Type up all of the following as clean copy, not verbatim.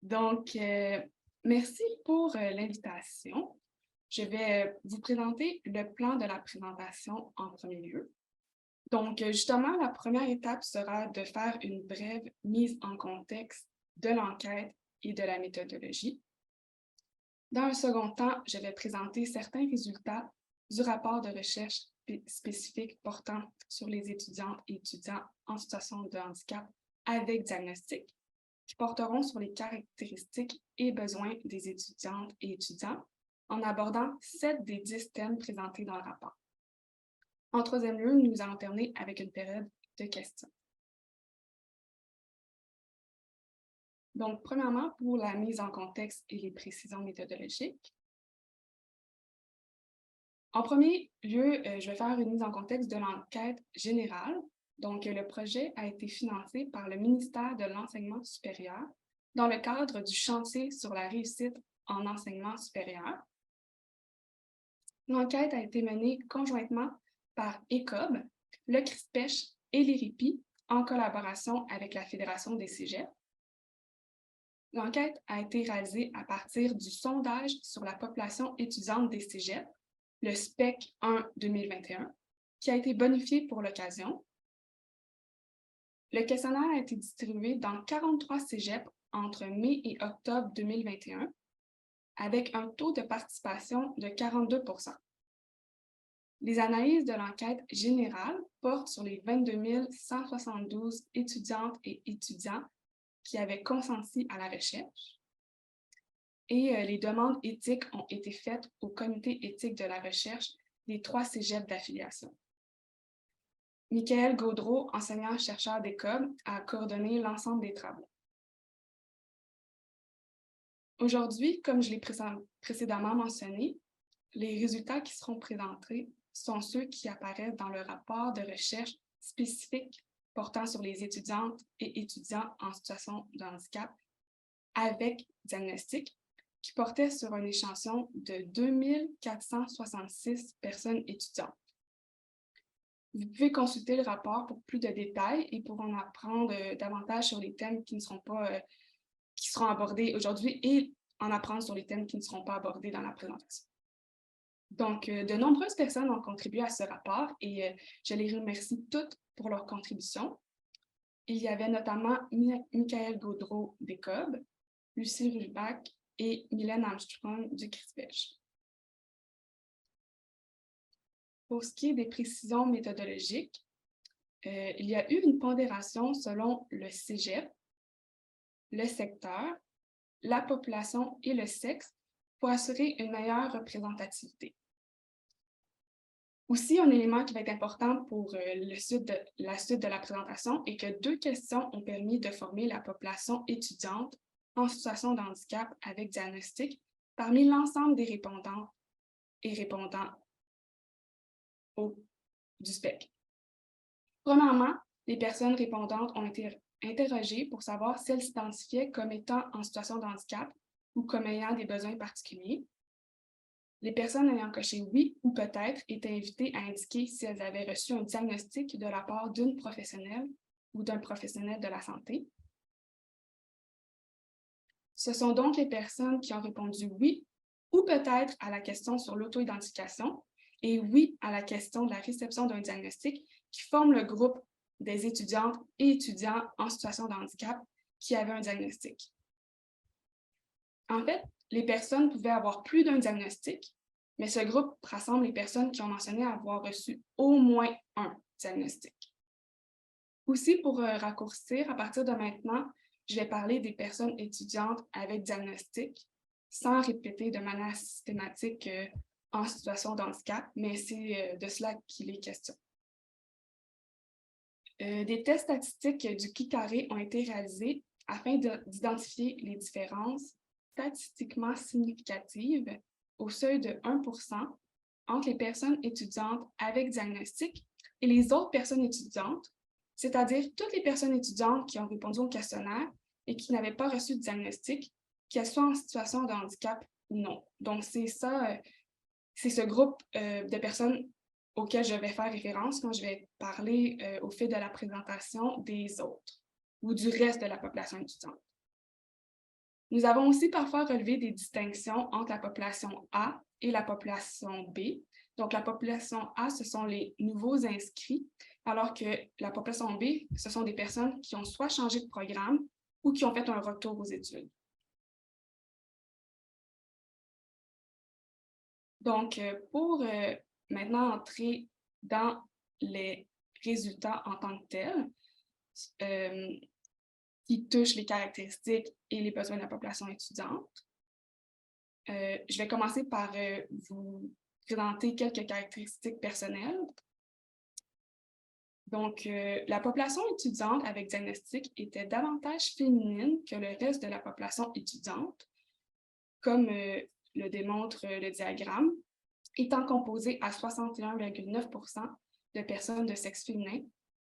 Donc, merci pour l'invitation. Je vais vous présenter le plan de la présentation en premier lieu. Donc, justement, la première étape sera de faire une brève mise en contexte de l'enquête et de la méthodologie. Dans un second temps, je vais présenter certains résultats du rapport de recherche spécifique portant sur les étudiantes et étudiants en situation de handicap avec diagnostic, qui porteront sur les caractéristiques et besoins des étudiantes et étudiants en abordant 7 des 10 thèmes présentés dans le rapport. En troisième lieu, nous allons terminer avec une période de questions. Donc, premièrement, pour la mise en contexte et les précisions méthodologiques. En premier lieu, je vais faire une mise en contexte de l'enquête générale. Donc, le projet a été financé par le ministère de l'Enseignement supérieur dans le cadre du chantier sur la réussite en enseignement supérieur. L'enquête a été menée conjointement par ECOB, le CRISPECH et l'IRIPI en collaboration avec la Fédération des cégeps. L'enquête a été réalisée à partir du sondage sur la population étudiante des cégeps, le SPEC 1 2021, qui a été bonifié pour l'occasion. Le questionnaire a été distribué dans 43 cégeps entre mai et octobre 2021, avec un taux de participation de 42 %. Les analyses de l'enquête générale portent sur les 22 172 étudiantes et étudiants qui avaient consenti à la recherche. Et les demandes éthiques ont été faites au comité éthique de la recherche des 3 cégeps d'affiliation. Michael Gaudreau, enseignant-chercheur d'ECOB, a coordonné l'ensemble des travaux. Aujourd'hui, comme je l'ai précédemment mentionné, les résultats qui seront présentés sont ceux qui apparaissent dans le rapport de recherche spécifique portant sur les étudiantes et étudiants en situation de handicap avec diagnostic, qui portait sur un échantillon de 2466 personnes étudiantes. Vous pouvez consulter le rapport pour plus de détails et pour en apprendre davantage sur les thèmes qui seront abordés aujourd'hui et en apprendre sur les thèmes qui ne seront pas abordés dans la présentation. Donc, de nombreuses personnes ont contribué à ce rapport et je les remercie toutes pour leur contribution. Il y avait notamment Michael Gaudreau d'ECOB, Lucie Rubach et Mylène Armstrong du CRISPECH. Pour ce qui est des précisions méthodologiques, il y a eu une pondération selon le cégep, le secteur, la population et le sexe pour assurer une meilleure représentativité. Aussi, un élément qui va être important pour la suite de la présentation est que 2 questions ont permis de former la population étudiante en situation de handicap avec diagnostic parmi l'ensemble des répondants et répondants du SPEC. Premièrement, les personnes répondantes ont été interrogées pour savoir si elles s'identifiaient comme étant en situation de handicap ou comme ayant des besoins particuliers. Les personnes ayant coché oui ou peut-être étaient invitées à indiquer si elles avaient reçu un diagnostic de la part d'une professionnelle ou d'un professionnel de la santé. Ce sont donc les personnes qui ont répondu oui ou peut-être à la question sur l'auto-identification et oui à la question de la réception d'un diagnostic qui forment le groupe des étudiantes et étudiants en situation de handicap qui avaient un diagnostic. En fait, les personnes pouvaient avoir plus d'un diagnostic, mais ce groupe rassemble les personnes qui ont mentionné avoir reçu au moins un diagnostic. Aussi, pour raccourcir, à partir de maintenant, je vais parler des personnes étudiantes avec diagnostic, sans répéter de manière systématique en situation de handicap, mais c'est de cela qu'il est question. Des tests statistiques du QI-carré ont été réalisés afin d'identifier les différences statistiquement significatives au seuil de 1 % entre les personnes étudiantes avec diagnostic et les autres personnes étudiantes, c'est-à-dire toutes les personnes étudiantes qui ont répondu au questionnaire et qui n'avaient pas reçu de diagnostic, qu'elles soient en situation de handicap ou non. Donc, c'est ce groupe de personnes auquel je vais faire référence quand je vais parler au fil de la présentation des autres ou du reste de la population étudiante. Nous avons aussi parfois relevé des distinctions entre la population A et la population B. Donc, la population A, ce sont les nouveaux inscrits, alors que la population B, ce sont des personnes qui ont soit changé de programme ou qui ont fait un retour aux études. Donc, pour maintenant entrer dans les résultats en tant que tels, qui touchent les caractéristiques et les besoins de la population étudiante, je vais commencer par vous présenter quelques caractéristiques personnelles. Donc, la population étudiante avec diagnostic était davantage féminine que le reste de la population étudiante, comme le démontre le diagramme, étant composée à 61,9% de personnes de sexe féminin,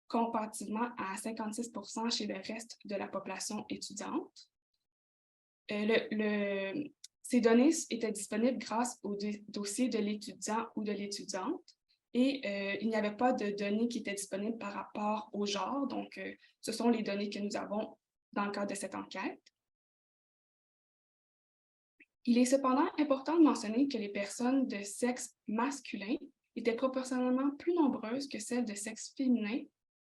comparativement à 56 % chez le reste de la population étudiante. Ces données étaient disponibles grâce au dossier de l'étudiant ou de l'étudiante et il n'y avait pas de données qui étaient disponibles par rapport au genre. Donc, ce sont les données que nous avons dans le cadre de cette enquête. Il est cependant important de mentionner que les personnes de sexe masculin étaient proportionnellement plus nombreuses que celles de sexe féminin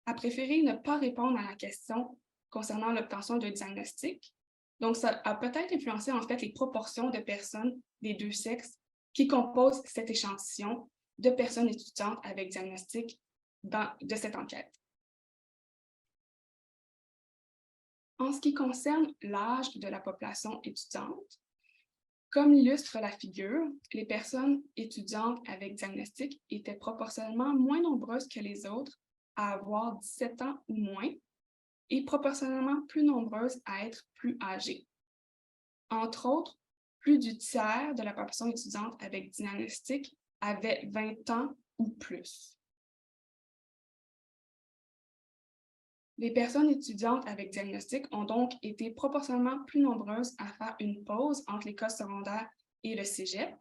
à préférer ne pas répondre à la question concernant l'obtention de diagnostic. Donc, ça a peut-être influencé en fait les proportions de personnes des deux sexes qui composent cet échantillon de personnes étudiantes avec diagnostic de cette enquête. En ce qui concerne l'âge de la population étudiante, comme l'illustre la figure, les personnes étudiantes avec diagnostic étaient proportionnellement moins nombreuses que les autres à avoir 17 ans ou moins et proportionnellement plus nombreuses à être plus âgées. Entre autres, plus du tiers de la population étudiante avec diagnostic avait 20 ans ou plus. Les personnes étudiantes avec diagnostic ont donc été proportionnellement plus nombreuses à faire une pause entre l'école secondaire et le cégep,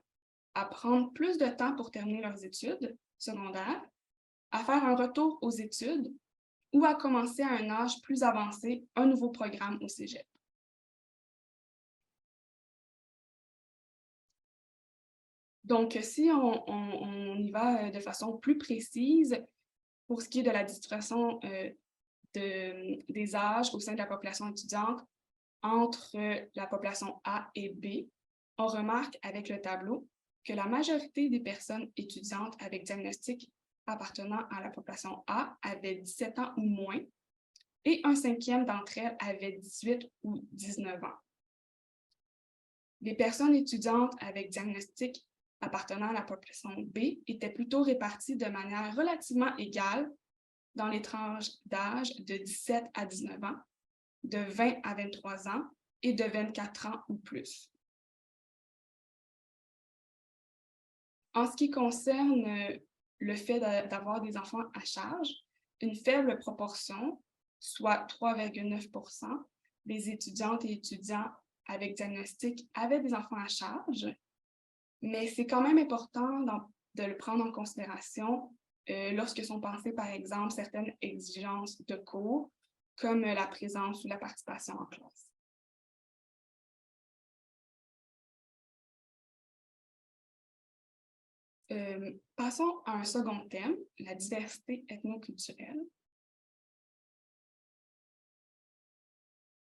à prendre plus de temps pour terminer leurs études secondaires, à faire un retour aux études ou à commencer à un âge plus avancé un nouveau programme au cégep. Donc, si on y va de façon plus précise, pour ce qui est de la distribution des âges au sein de la population étudiante entre la population A et B, on remarque avec le tableau que la majorité des personnes étudiantes avec diagnostic appartenant à la population A avaient 17 ans ou moins et un cinquième d'entre elles avaient 18 ou 19 ans. Les personnes étudiantes avec diagnostic appartenant à la population B étaient plutôt réparties de manière relativement égale dans les tranches d'âge de 17 à 19 ans, de 20 à 23 ans et de 24 ans ou plus. En ce qui concerne le fait d'avoir des enfants à charge, une faible proportion, soit 3,9 % des étudiantes et étudiants avec diagnostic avaient des enfants à charge, mais c'est quand même important de le prendre en considération lorsque sont pensées, par exemple, certaines exigences de cours, comme la présence ou la participation en classe. Passons à un second thème, la diversité ethnoculturelle.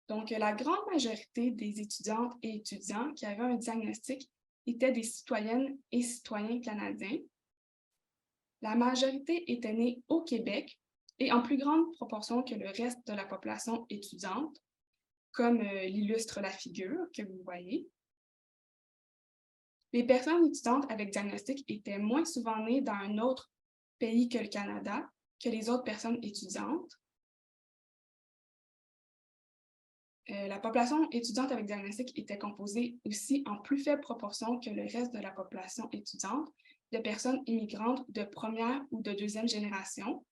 Donc, la grande majorité des étudiantes et étudiants qui avaient un diagnostic étaient des citoyennes et citoyens canadiens. La majorité était née au Québec et en plus grande proportion que le reste de la population étudiante, comme l'illustre la figure que vous voyez. Les personnes étudiantes avec diagnostic étaient moins souvent nées dans un autre pays que le Canada que les autres personnes étudiantes. La population étudiante avec diagnostic était composée aussi en plus faible proportion que le reste de la population étudiante de personnes immigrantes de première ou de deuxième génération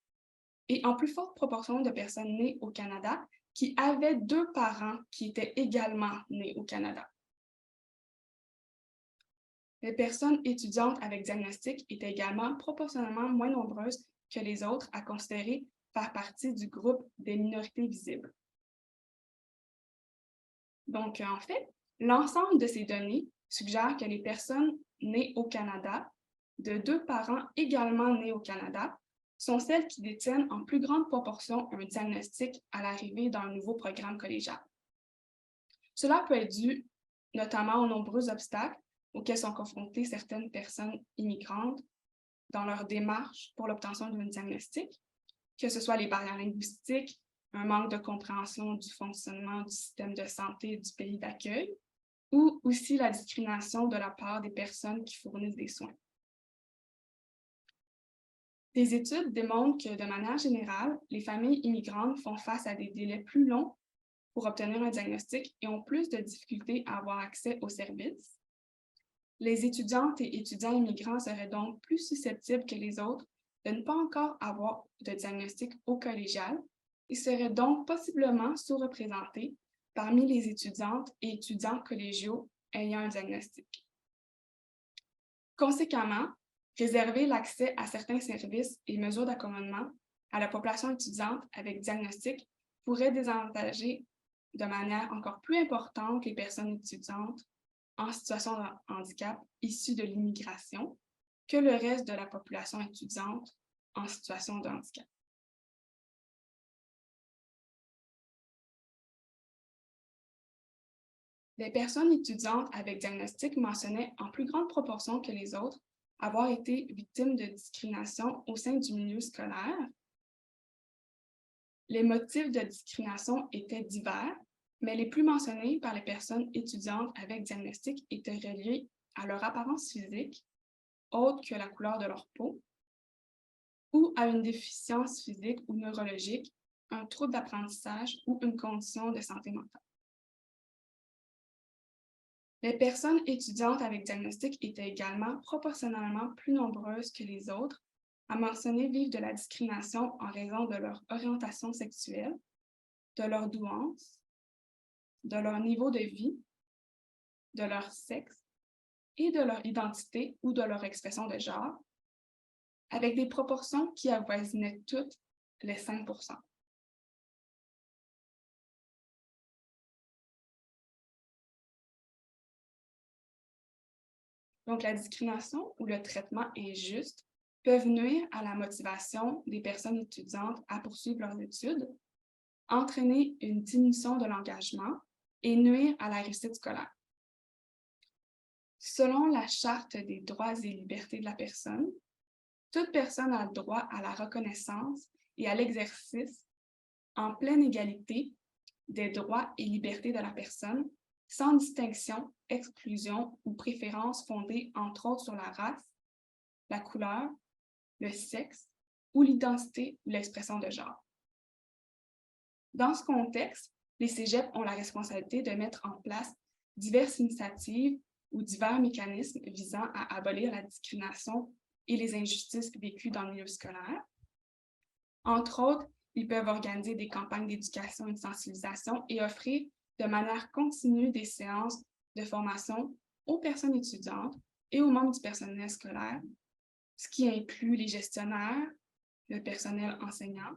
et en plus forte proportion de personnes nées au Canada qui avaient deux parents qui étaient également nés au Canada. Les personnes étudiantes avec diagnostic étaient également proportionnellement moins nombreuses que les autres à considérer faire partie du groupe des minorités visibles. Donc, en fait, L'ensemble de ces données suggère que les personnes nées au Canada, de 2 parents également nés au Canada, sont celles qui détiennent en plus grande proportion un diagnostic à l'arrivée d'un nouveau programme collégial. Cela peut être dû notamment aux nombreux obstacles auxquels sont confrontées certaines personnes immigrantes dans leur démarche pour l'obtention d'un diagnostic, que ce soit les barrières linguistiques, un manque de compréhension du fonctionnement du système de santé du pays d'accueil, ou aussi la discrimination de la part des personnes qui fournissent des soins. Des études démontrent que, de manière générale, les familles immigrantes font face à des délais plus longs pour obtenir un diagnostic et ont plus de difficultés à avoir accès aux services. Les étudiantes et étudiants immigrants seraient donc plus susceptibles que les autres de ne pas encore avoir de diagnostic au collégial et seraient donc possiblement sous-représentés parmi les étudiantes et étudiants collégiaux ayant un diagnostic. Conséquemment, réserver l'accès à certains services et mesures d'accommodement à la population étudiante avec diagnostic pourrait désavantager de manière encore plus importante les personnes étudiantes en situation de handicap issues de l'immigration que le reste de la population étudiante en situation de handicap. Les personnes étudiantes avec diagnostic mentionnaient en plus grande proportion que les autres avoir été victimes de discrimination au sein du milieu scolaire. Les motifs de discrimination étaient divers, mais les plus mentionnés par les personnes étudiantes avec diagnostic étaient reliés à leur apparence physique, autre que la couleur de leur peau, ou à une déficience physique ou neurologique, un trouble d'apprentissage ou une condition de santé mentale. Les personnes étudiantes avec diagnostic étaient également proportionnellement plus nombreuses que les autres à mentionner vivre de la discrimination en raison de leur orientation sexuelle, de leur douance, de leur niveau de vie, de leur sexe et de leur identité ou de leur expression de genre, avec des proportions qui avoisinaient toutes les 5 %. Donc, la discrimination ou le traitement injuste peuvent nuire à la motivation des personnes étudiantes à poursuivre leurs études, entraîner une diminution de l'engagement et nuire à la réussite scolaire. Selon la Charte des droits et libertés de la personne, toute personne a le droit à la reconnaissance et à l'exercice en pleine égalité des droits et libertés de la personne, sans distinction, exclusion ou préférence fondée entre autres sur la race, la couleur, le sexe ou l'identité ou l'expression de genre. Dans ce contexte, les cégeps ont la responsabilité de mettre en place diverses initiatives ou divers mécanismes visant à abolir la discrimination et les injustices vécues dans le milieu scolaire. Entre autres, ils peuvent organiser des campagnes d'éducation et de sensibilisation et offrir de manière continue des séances de formation aux personnes étudiantes et aux membres du personnel scolaire, ce qui inclut les gestionnaires, le personnel enseignant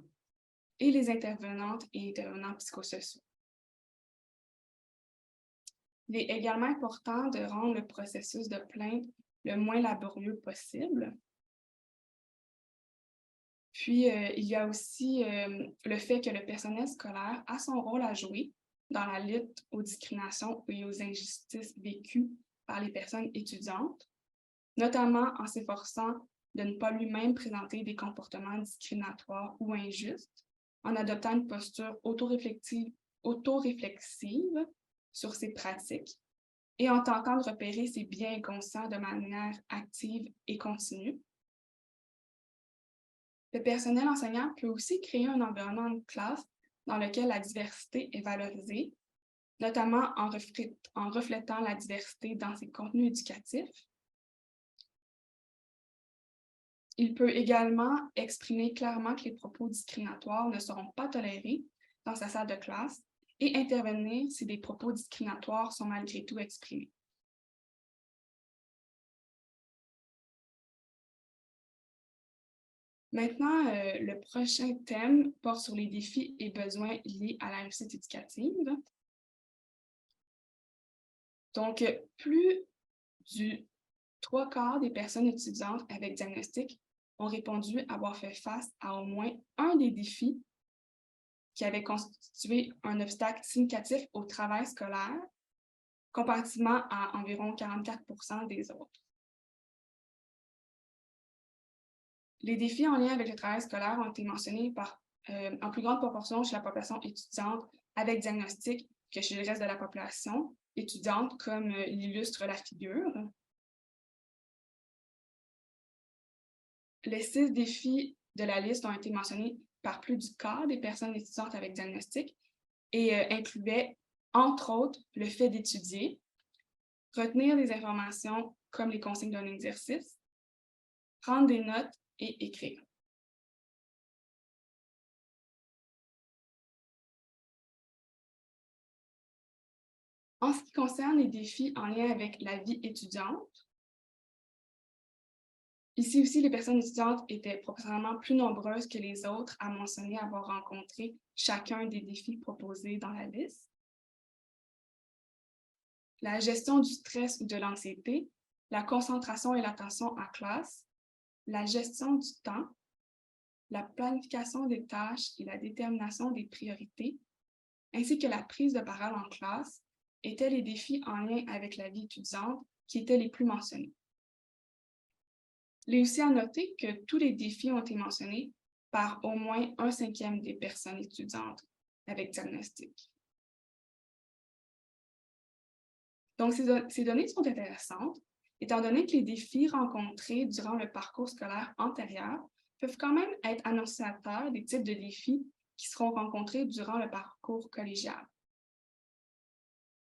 et les intervenantes et intervenants psychosociaux. Il est également important de rendre le processus de plainte le moins laborieux possible. Puis, il y a aussi le fait que le personnel scolaire a son rôle à jouer dans la lutte aux discriminations et aux injustices vécues par les personnes étudiantes, notamment en s'efforçant de ne pas lui-même présenter des comportements discriminatoires ou injustes, en adoptant une posture autoréflexive sur ses pratiques et en tentant de repérer ses biais inconscients de manière active et continue. Le personnel enseignant peut aussi créer un environnement de classe dans lequel la diversité est valorisée, notamment en reflétant la diversité dans ses contenus éducatifs. Il peut également exprimer clairement que les propos discriminatoires ne seront pas tolérés dans sa salle de classe et intervenir si des propos discriminatoires sont malgré tout exprimés. Maintenant, le prochain thème porte sur les défis et besoins liés à la réussite éducative. Donc, plus du 3/4 des personnes étudiantes avec diagnostic ont répondu avoir fait face à au moins un des défis qui avait constitué un obstacle significatif au travail scolaire, comparativement à environ 44% des autres. Les défis en lien avec le travail scolaire ont été mentionnés en plus grande proportion chez la population étudiante avec diagnostic que chez le reste de la population étudiante, comme l'illustre la figure. Les 6 défis de la liste ont été mentionnés par plus du quart des personnes étudiantes avec diagnostic et incluaient, entre autres, le fait d'étudier, retenir des informations comme les consignes d'un exercice, prendre des notes et écrire. En ce qui concerne les défis en lien avec la vie étudiante, ici aussi, les personnes étudiantes étaient proportionnellement plus nombreuses que les autres à mentionner avoir rencontré chacun des défis proposés dans la liste. La gestion du stress ou de l'anxiété, la concentration et l'attention en classe, la gestion du temps, la planification des tâches et la détermination des priorités, ainsi que la prise de parole en classe, étaient les défis en lien avec la vie étudiante qui étaient les plus mentionnés. Il est aussi à noter que tous les défis ont été mentionnés par au moins 1/5 des personnes étudiantes avec diagnostic. Donc, ces données sont intéressantes, étant donné que les défis rencontrés durant le parcours scolaire antérieur peuvent quand même être annonciateurs des types de défis qui seront rencontrés durant le parcours collégial.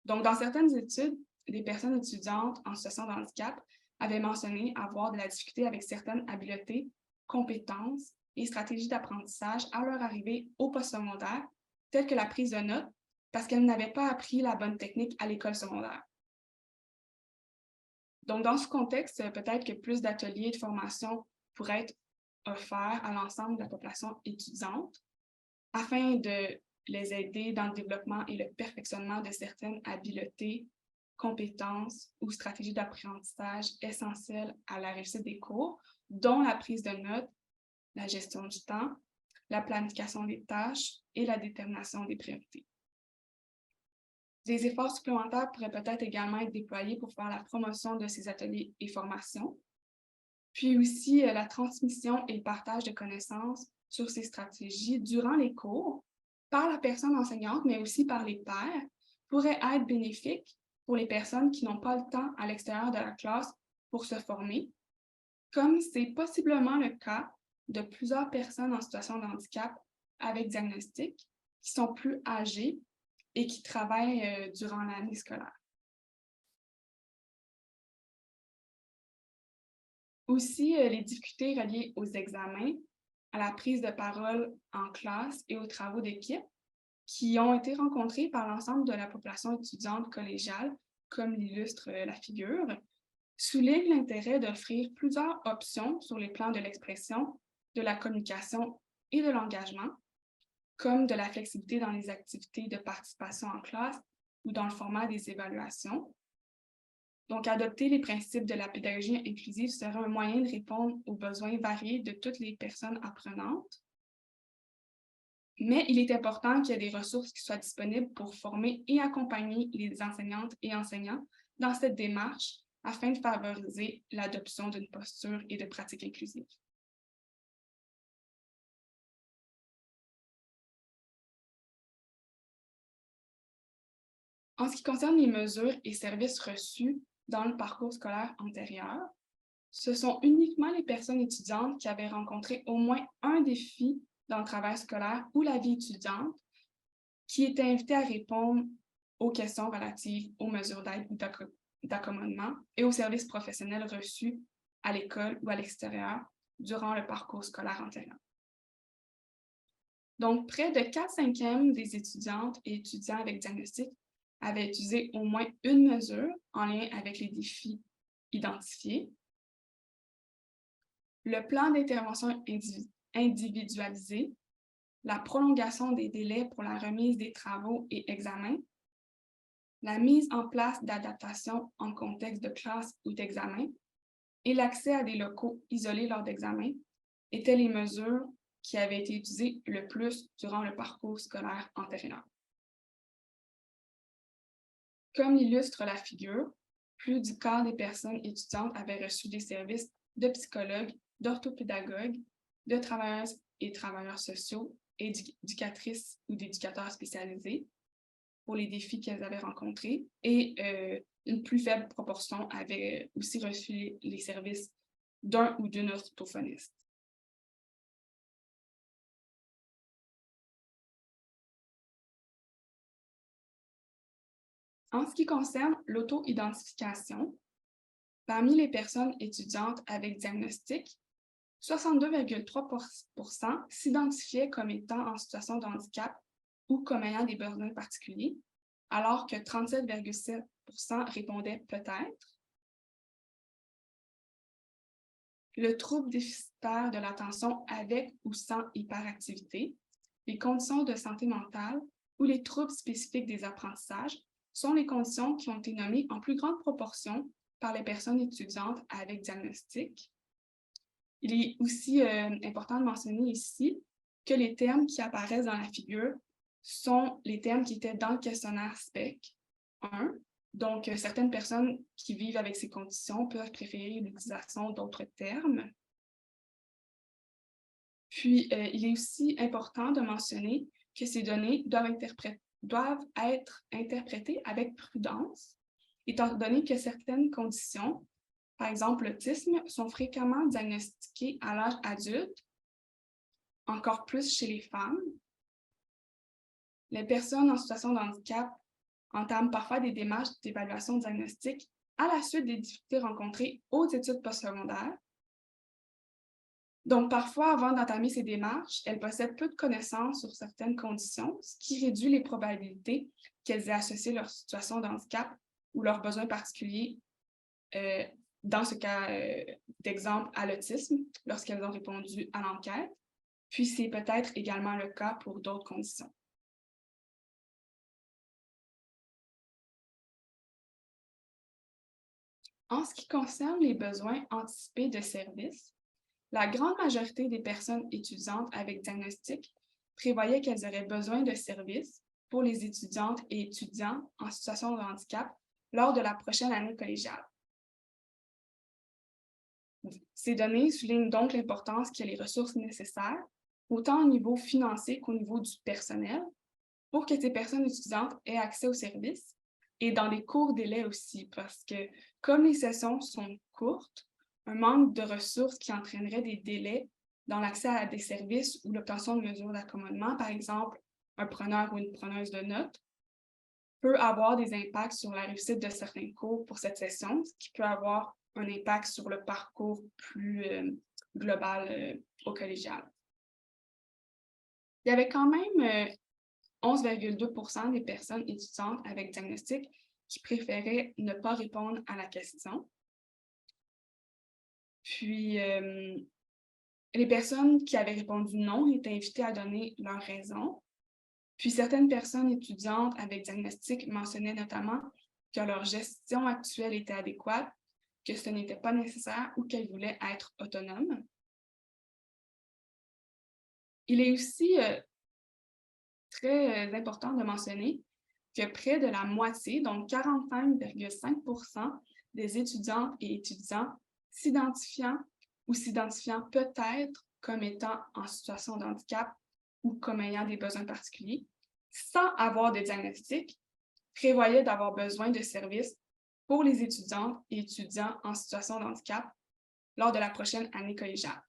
Donc, dans certaines études, les personnes étudiantes en situation de handicap avaient mentionné avoir de la difficulté avec certaines habiletés, compétences et stratégies d'apprentissage à leur arrivée au postsecondaire, telles que la prise de notes, parce qu'elles n'avaient pas appris la bonne technique à l'école secondaire. Donc, dans ce contexte, peut-être que plus d'ateliers de formation pourraient être offerts à l'ensemble de la population étudiante afin de les aider dans le développement et le perfectionnement de certaines habiletés, compétences ou stratégies d'apprentissage essentielles à la réussite des cours, dont la prise de notes, la gestion du temps, la planification des tâches et la détermination des priorités. Des efforts supplémentaires pourraient peut-être également être déployés pour faire la promotion de ces ateliers et formations, puis aussi la transmission et le partage de connaissances sur ces stratégies durant les cours par la personne enseignante, mais aussi par les pairs, pourrait être bénéfique pour les personnes qui n'ont pas le temps à l'extérieur de la classe pour se former, comme c'est possiblement le cas de plusieurs personnes en situation de handicap avec diagnostic qui sont plus âgées et qui travaillent durant l'année scolaire. Aussi, les difficultés reliées aux examens, à la prise de parole en classe et aux travaux d'équipe qui ont été rencontrés par l'ensemble de la population étudiante collégiale, comme l'illustre la figure, soulignent l'intérêt d'offrir plusieurs options sur les plans de l'expression, de la communication et de l'engagement, comme de la flexibilité dans les activités de participation en classe ou dans le format des évaluations. Donc, adopter les principes de la pédagogie inclusive serait un moyen de répondre aux besoins variés de toutes les personnes apprenantes. Mais il est important qu'il y ait des ressources qui soient disponibles pour former et accompagner les enseignantes et enseignants dans cette démarche afin de favoriser l'adoption d'une posture et de pratiques inclusives. En ce qui concerne les mesures et services reçus dans le parcours scolaire antérieur, ce sont uniquement les personnes étudiantes qui avaient rencontré au moins un défi dans le travail scolaire ou la vie étudiante qui étaient invitées à répondre aux questions relatives aux mesures d'aide ou d'accommodement et aux services professionnels reçus à l'école ou à l'extérieur durant le parcours scolaire antérieur. Donc, près de 4/5 des étudiantes et étudiants avec diagnostic avaient utilisé au moins une mesure en lien avec les défis identifiés. Le plan d'intervention individualisé, la prolongation des délais pour la remise des travaux et examens, la mise en place d'adaptations en contexte de classe ou d'examen et l'accès à des locaux isolés lors d'examens étaient les mesures qui avaient été utilisées le plus durant le parcours scolaire antérieur. Comme l'illustre la figure, plus du quart des personnes étudiantes avaient reçu des services de psychologues, d'orthopédagogues, de travailleuses et travailleurs sociaux, éducatrices ou d'éducateurs spécialisés pour les défis qu'elles avaient rencontrés, et une plus faible proportion avait aussi reçu les services d'un ou d'une orthophoniste. En ce qui concerne l'auto-identification, parmi les personnes étudiantes avec diagnostic, 62,3% s'identifiaient comme étant en situation de handicap ou comme ayant des besoins particuliers, alors que 37,7% répondaient peut-être. Le trouble déficitaire de l'attention avec ou sans hyperactivité, les conditions de santé mentale ou les troubles spécifiques des apprentissages sont les conditions qui ont été nommées en plus grande proportion par les personnes étudiantes avec diagnostic. Il est aussi important de mentionner ici que les termes qui apparaissent dans la figure sont les termes qui étaient dans le questionnaire SPEC 1. Donc, certaines personnes qui vivent avec ces conditions peuvent préférer l'utilisation d'autres termes. Puis, il est aussi important de mentionner que ces données doivent être interprétées avec prudence, étant donné que certaines conditions, par exemple l'autisme, sont fréquemment diagnostiquées à l'âge adulte, encore plus chez les femmes. Les personnes en situation de handicap entament parfois des démarches d'évaluation diagnostique à la suite des difficultés rencontrées aux études postsecondaires. Donc, parfois, avant d'entamer ces démarches, elles possèdent peu de connaissances sur certaines conditions, ce qui réduit les probabilités qu'elles aient associé leur situation de handicap ou leurs besoins particuliers, dans ce cas d'exemple, à l'autisme, lorsqu'elles ont répondu à l'enquête. Puis, c'est peut-être également le cas pour d'autres conditions. En ce qui concerne les besoins anticipés de services, la grande majorité des personnes étudiantes avec diagnostic prévoyaient qu'elles auraient besoin de services pour les étudiantes et étudiants en situation de handicap lors de la prochaine année collégiale. Ces données soulignent donc l'importance qu'il y ait les ressources nécessaires, autant au niveau financier qu'au niveau du personnel, pour que ces personnes étudiantes aient accès aux services et dans des courts délais aussi, parce que comme les sessions sont courtes, un manque de ressources qui entraînerait des délais dans l'accès à des services ou l'obtention de mesures d'accommodement, par exemple un preneur ou une preneuse de notes, peut avoir des impacts sur la réussite de certains cours pour cette session, ce qui peut avoir un impact sur le parcours plus global au collégial. Il y avait quand même 11,2% des personnes étudiantes avec diagnostic qui préféraient ne pas répondre à la question. Puis, les personnes qui avaient répondu non étaient invitées à donner leurs raisons. Puis, certaines personnes étudiantes avec diagnostic mentionnaient notamment que leur gestion actuelle était adéquate, que ce n'était pas nécessaire ou qu'elles voulaient être autonomes. Il est aussi très important de mentionner que près de la moitié, donc 45,5% des étudiantes et étudiants s'identifiant peut-être comme étant en situation de handicap ou comme ayant des besoins particuliers, sans avoir de diagnostic, prévoyaient d'avoir besoin de services pour les étudiantes et étudiants en situation de handicap lors de la prochaine année collégiale.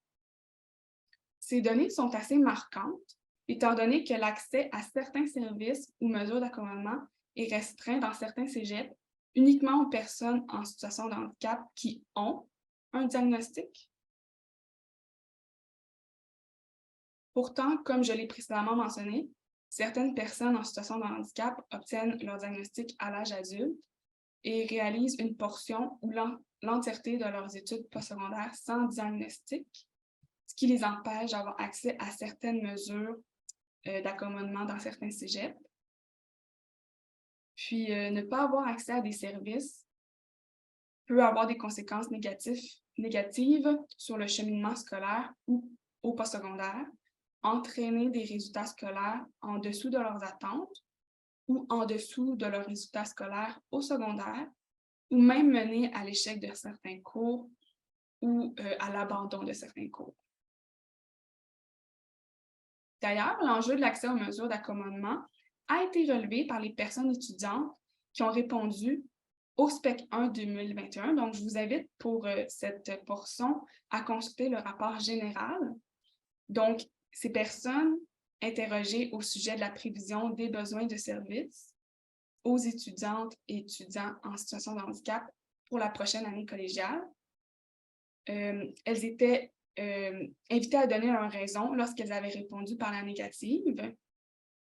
Ces données sont assez marquantes, étant donné que l'accès à certains services ou mesures d'accommodement est restreint dans certains cégeps uniquement aux personnes en situation de handicap qui ont un diagnostic. Pourtant, comme je l'ai précédemment mentionné, certaines personnes en situation de handicap obtiennent leur diagnostic à l'âge adulte et réalisent une portion ou l'entièreté de leurs études postsecondaires sans diagnostic, ce qui les empêche d'avoir accès à certaines mesures d'accommodement dans certains cégeps. Puis, ne pas avoir accès à des services peut avoir des conséquences négatives sur le cheminement scolaire ou au postsecondaire, entraîner des résultats scolaires en dessous de leurs attentes ou en dessous de leurs résultats scolaires au secondaire, ou même mener à l'échec de certains cours ou à l'abandon de certains cours. D'ailleurs, l'enjeu de l'accès aux mesures d'accommodement a été relevé par les personnes étudiantes qui ont répondu au SPEC 1 2021. Donc, je vous invite pour cette portion à consulter le rapport général. Donc, ces personnes interrogées au sujet de la prévision des besoins de services aux étudiantes et étudiants en situation de handicap pour la prochaine année collégiale. Elles étaient invitées à donner leurs raisons lorsqu'elles avaient répondu par la négative.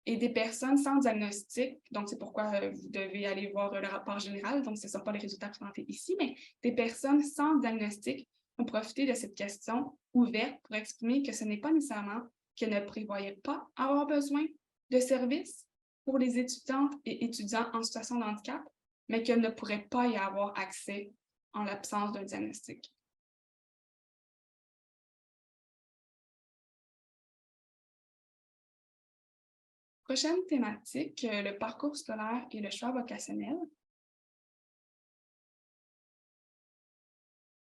Et des personnes sans diagnostic, donc c'est pourquoi vous devez aller voir le rapport général, donc ce ne sont pas les résultats présentés ici, mais des personnes sans diagnostic ont profité de cette question ouverte pour exprimer que ce n'est pas nécessairement qu'elles ne prévoyaient pas avoir besoin de services pour les étudiantes et étudiants en situation de handicap, mais qu'elles ne pourraient pas y avoir accès en l'absence d'un diagnostic. Prochaine thématique, le parcours scolaire et le choix vocationnel.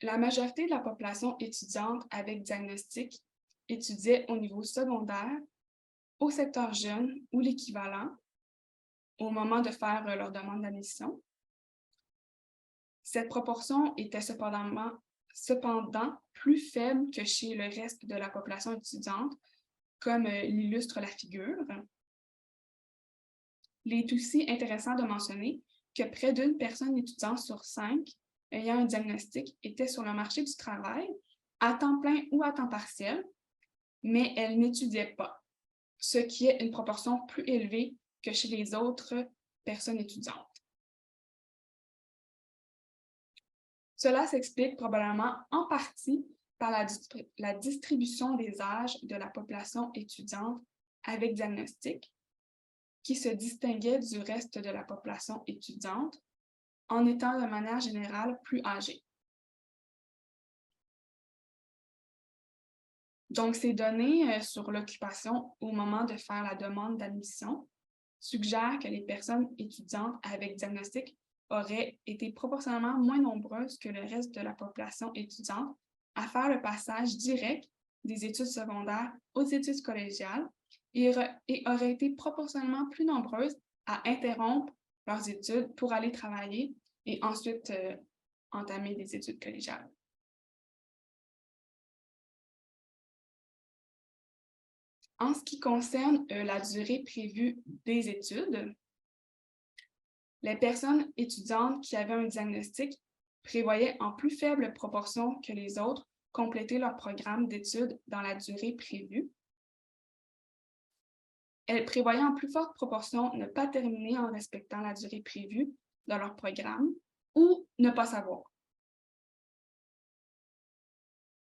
La majorité de la population étudiante avec diagnostic étudiait au niveau secondaire, au secteur jeune ou l'équivalent au moment de faire leur demande d'admission. Cette proportion était cependant plus faible que chez le reste de la population étudiante, comme l'illustre la figure. Il est aussi intéressant de mentionner que près d'une personne étudiante sur 5 ayant un diagnostic était sur le marché du travail, à temps plein ou à temps partiel, mais elle n'étudiait pas, ce qui est une proportion plus élevée que chez les autres personnes étudiantes. Cela s'explique probablement en partie par la distribution des âges de la population étudiante avec diagnostic, qui se distinguait du reste de la population étudiante en étant de manière générale plus âgée. Donc, ces données sur l'occupation au moment de faire la demande d'admission suggèrent que les personnes étudiantes avec diagnostic auraient été proportionnellement moins nombreuses que le reste de la population étudiante à faire le passage direct des études secondaires aux études collégiales et auraient été proportionnellement plus nombreuses à interrompre leurs études pour aller travailler et ensuite entamer des études collégiales. En ce qui concerne la durée prévue des études, les personnes étudiantes qui avaient un diagnostic prévoyaient en plus faible proportion que les autres compléter leur programme d'études dans la durée prévue. Elles prévoyaient en plus forte proportion ne pas terminer en respectant la durée prévue de leur programme ou ne pas savoir.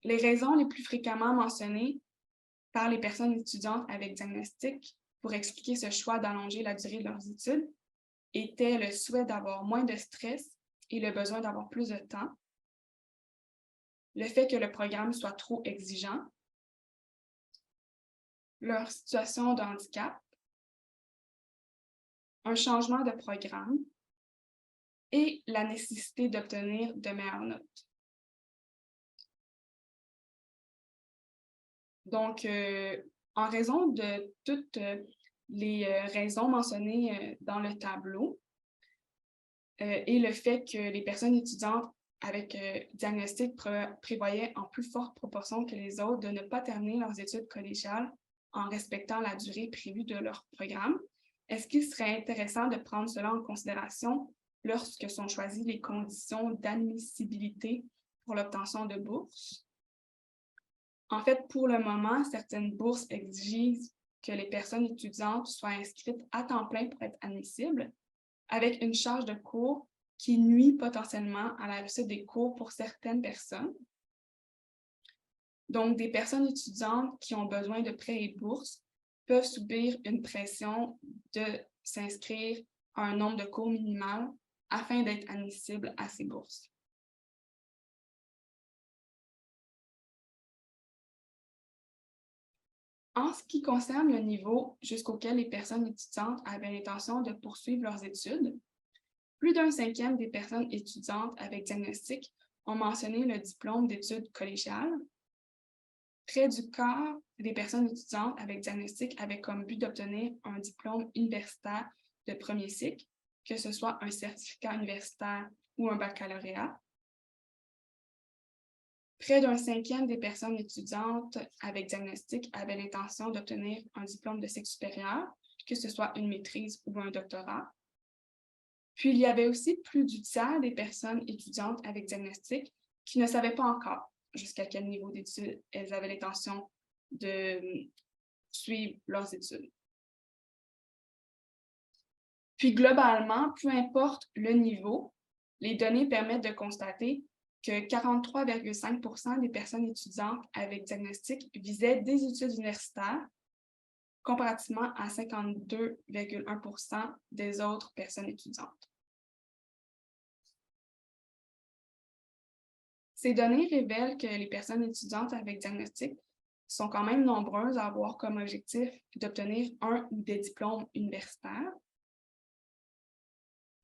Les raisons les plus fréquemment mentionnées par les personnes étudiantes avec diagnostic pour expliquer ce choix d'allonger la durée de leurs études était le souhait d'avoir moins de stress et le besoin d'avoir plus de temps, le fait que le programme soit trop exigeant, leur situation de handicap, un changement de programme et la nécessité d'obtenir de meilleures notes. Donc, en raison de toutes les raisons mentionnées dans le tableau et le fait que les personnes étudiantes avec diagnostic prévoyaient en plus forte proportion que les autres de ne pas terminer leurs études collégiales en respectant la durée prévue de leur programme, est-ce qu'il serait intéressant de prendre cela en considération lorsque sont choisies les conditions d'admissibilité pour l'obtention de bourses? En fait, pour le moment, certaines bourses exigent que les personnes étudiantes soient inscrites à temps plein pour être admissibles, avec une charge de cours qui nuit potentiellement à la réussite des cours pour certaines personnes. Donc, des personnes étudiantes qui ont besoin de prêts et bourses peuvent subir une pression de s'inscrire à un nombre de cours minimal afin d'être admissible à ces bourses. En ce qui concerne le niveau jusqu'auquel les personnes étudiantes avaient l'intention de poursuivre leurs études, plus d'un cinquième des personnes étudiantes avec diagnostic ont mentionné le diplôme d'études collégiales. Près du quart des personnes étudiantes avec diagnostic avaient comme but d'obtenir un diplôme universitaire de premier cycle, que ce soit un certificat universitaire ou un baccalauréat. Près d'un cinquième des personnes étudiantes avec diagnostic avaient l'intention d'obtenir un diplôme de cycle supérieur, que ce soit une maîtrise ou un doctorat. Puis, il y avait aussi plus du tiers des personnes étudiantes avec diagnostic qui ne savaient pas encore jusqu'à quel niveau d'études elles avaient l'intention de suivre leurs études. Puis, globalement, peu importe le niveau, les données permettent de constater que 43,5% des personnes étudiantes avec diagnostic visaient des études universitaires, comparativement à 52,1% des autres personnes étudiantes. Ces données révèlent que les personnes étudiantes avec diagnostic sont quand même nombreuses à avoir comme objectif d'obtenir un ou des diplômes universitaires.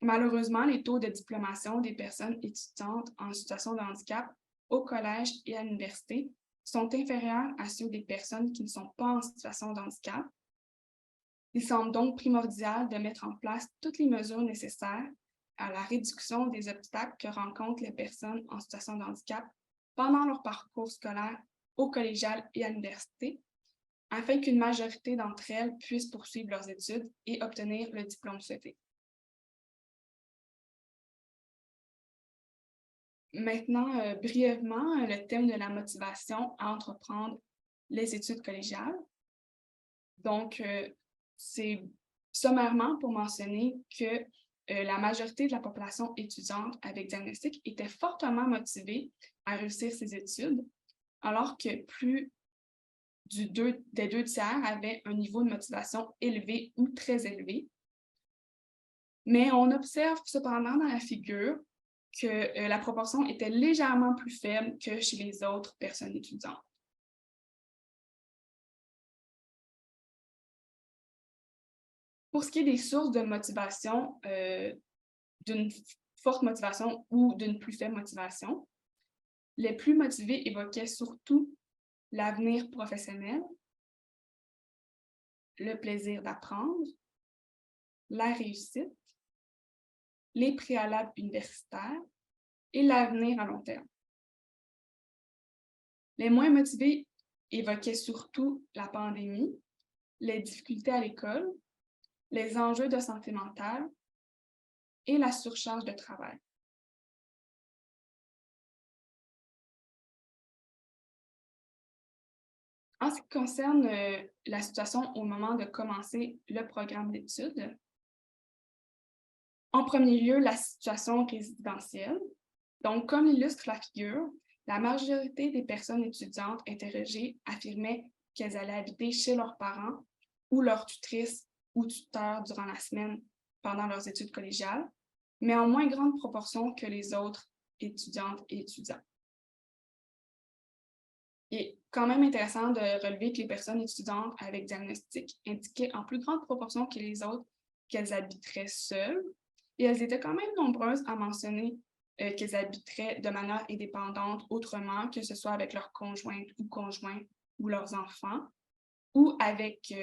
Malheureusement, les taux de diplomation des personnes étudiantes en situation de handicap au collège et à l'université sont inférieurs à ceux des personnes qui ne sont pas en situation de handicap. Il semble donc primordial de mettre en place toutes les mesures nécessaires à la réduction des obstacles que rencontrent les personnes en situation de handicap pendant leur parcours scolaire au collégial et à l'université, afin qu'une majorité d'entre elles puissent poursuivre leurs études et obtenir le diplôme souhaité. Maintenant, brièvement, le thème de la motivation à entreprendre les études collégiales. Donc, c'est sommairement pour mentionner que la majorité de la population étudiante avec diagnostic était fortement motivée à réussir ses études, alors que plus des 2 tiers avaient un niveau de motivation élevé ou très élevé. Mais on observe cependant dans la figure que la proportion était légèrement plus faible que chez les autres personnes étudiantes. Pour ce qui est des sources de motivation, d'une forte motivation ou d'une plus faible motivation, les plus motivés évoquaient surtout l'avenir professionnel, le plaisir d'apprendre, la réussite, les préalables universitaires et l'avenir à long terme. Les moins motivés évoquaient surtout la pandémie, les difficultés à l'école, les enjeux de santé mentale et la surcharge de travail. En ce qui concerne la situation au moment de commencer le programme d'études, en premier lieu, la situation résidentielle. Donc, comme l'illustre la figure, la majorité des personnes étudiantes interrogées affirmaient qu'elles allaient habiter chez leurs parents ou leur tutrice ou tuteur durant la semaine pendant leurs études collégiales, mais en moins grande proportion que les autres étudiantes et étudiants. Il est quand même intéressant de relever que les personnes étudiantes avec diagnostic indiquaient en plus grande proportion que les autres qu'elles habiteraient seules, et elles étaient quand même nombreuses à mentionner qu'elles habiteraient de manière indépendante autrement, que ce soit avec leur conjointe ou conjoint ou leurs enfants, ou avec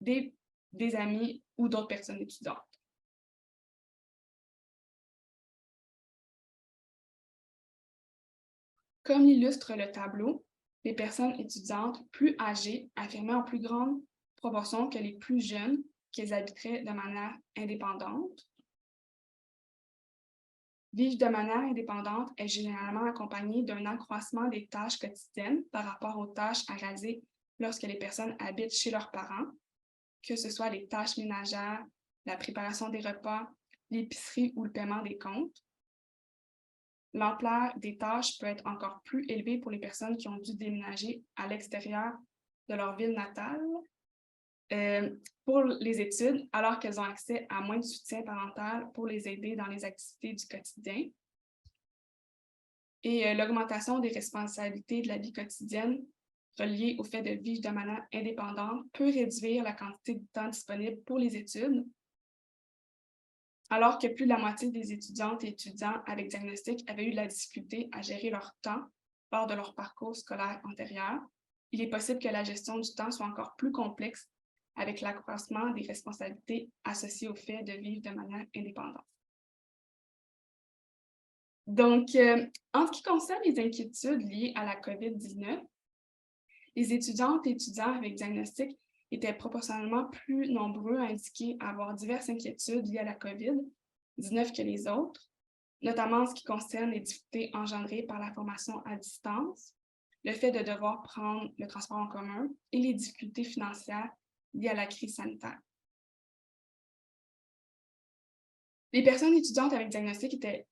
des amis ou d'autres personnes étudiantes. Comme l'illustre le tableau, les personnes étudiantes plus âgées affirmaient en plus grande proportion que les plus jeunes qu'elles habiteraient de manière indépendante. Vivre de manière indépendante est généralement accompagné d'un accroissement des tâches quotidiennes par rapport aux tâches à réaliser lorsque les personnes habitent chez leurs parents, que ce soit les tâches ménagères, la préparation des repas, l'épicerie ou le paiement des comptes. L'ampleur des tâches peut être encore plus élevée pour les personnes qui ont dû déménager à l'extérieur de leur ville natale pour les études, alors qu'elles ont accès à moins de soutien parental pour les aider dans les activités du quotidien. Et l'augmentation des responsabilités de la vie quotidienne reliées au fait de vivre de manière indépendante peut réduire la quantité de temps disponible pour les études, alors que plus de la moitié des étudiantes et étudiants avec diagnostic avaient eu de la difficulté à gérer leur temps lors de leur parcours scolaire antérieur. Il est possible que la gestion du temps soit encore plus complexe avec l'accroissement des responsabilités associées au fait de vivre de manière indépendante. Donc, en ce qui concerne les inquiétudes liées à la COVID-19, les étudiantes et étudiants avec diagnostic étaient proportionnellement plus nombreux à indiquer avoir diverses inquiétudes liées à la COVID-19 que les autres, notamment en ce qui concerne les difficultés engendrées par la formation à distance, le fait de devoir prendre le transport en commun et les difficultés financières liées à la crise sanitaire. Les personnes étudiantes avec diagnostic étaient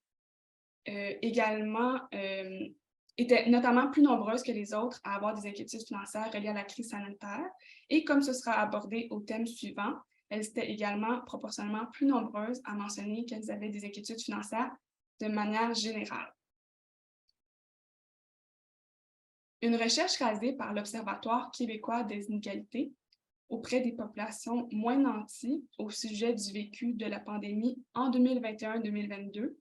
étaient notamment plus nombreuses que les autres à avoir des inquiétudes financières reliées à la crise sanitaire. Et comme ce sera abordé au thème suivant, elles étaient également proportionnellement plus nombreuses à mentionner qu'elles avaient des inquiétudes financières de manière générale. Une recherche réalisée par l'Observatoire québécois des inégalités auprès des populations moins nanties au sujet du vécu de la pandémie en 2021-2022